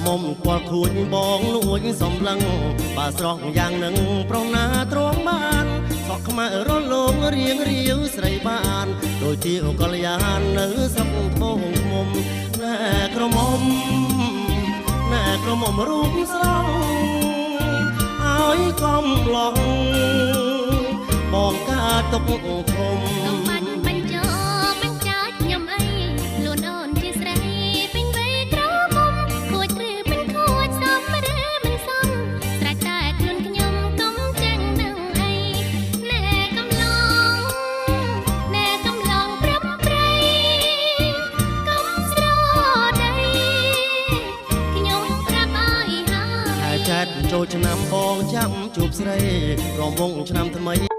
មុំគាត់ខួចបងលួចសំឡឹងបើស្រស់យ៉ាងនឹងប្រុសណាទ្រាំបានសក់ខ្មៅរលងរៀងរាវស្រីបានដូចជាកល្យាននៅស្រុកធំមុំណែក្រមុំរូបស្រស់ឲ្យកំឡងបងការទុកធំចូលឆ្នាំបងចាំជួបស្រីរំវងឆ្នាំថ្មី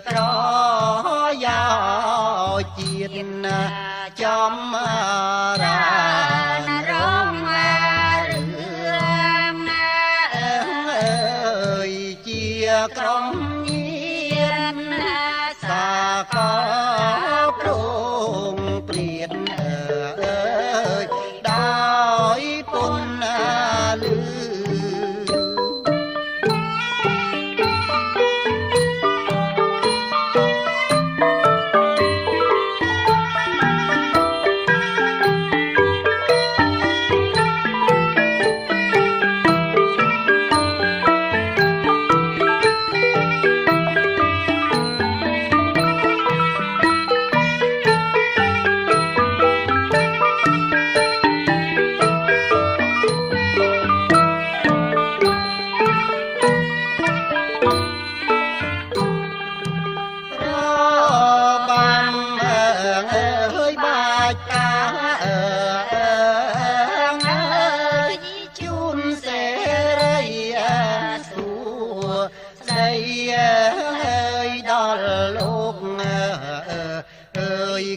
ប្រយោជាតិចំរារងរឿងជាក្រុមញាណសាកលព្រមព្រៀនដោយពុនលឺ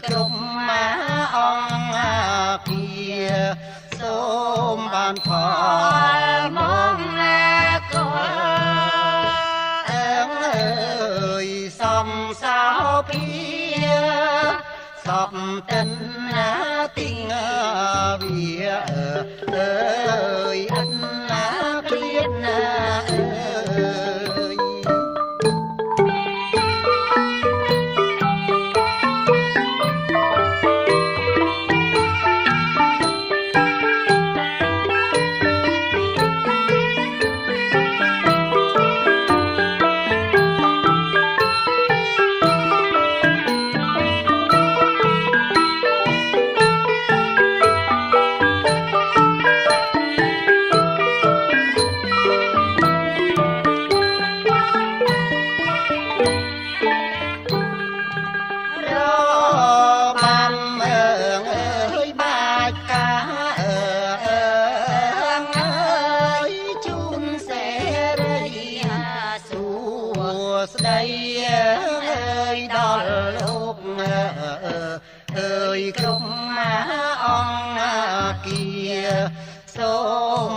គ្រប់ម៉ាអង្គគាសូមបានផលមកកលអើយសំសោភាសពតិនណាទីងវាអើយ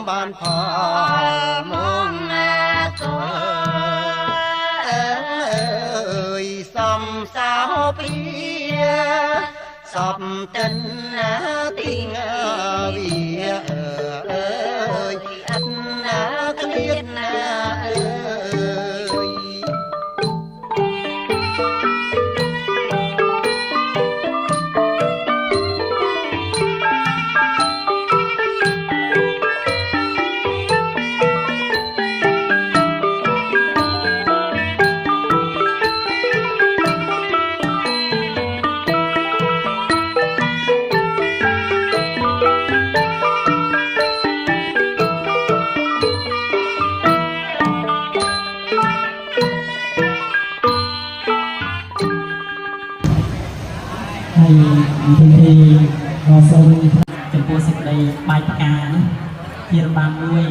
បានផលមកណាទៅអើយសំសោពីសពតិនណាទីងវាអើយអត់ណាគ្លៀតណាអើយហើយទីទីសូមចំពោះសេចក្តីបាយផ្កាជារបាំមួយ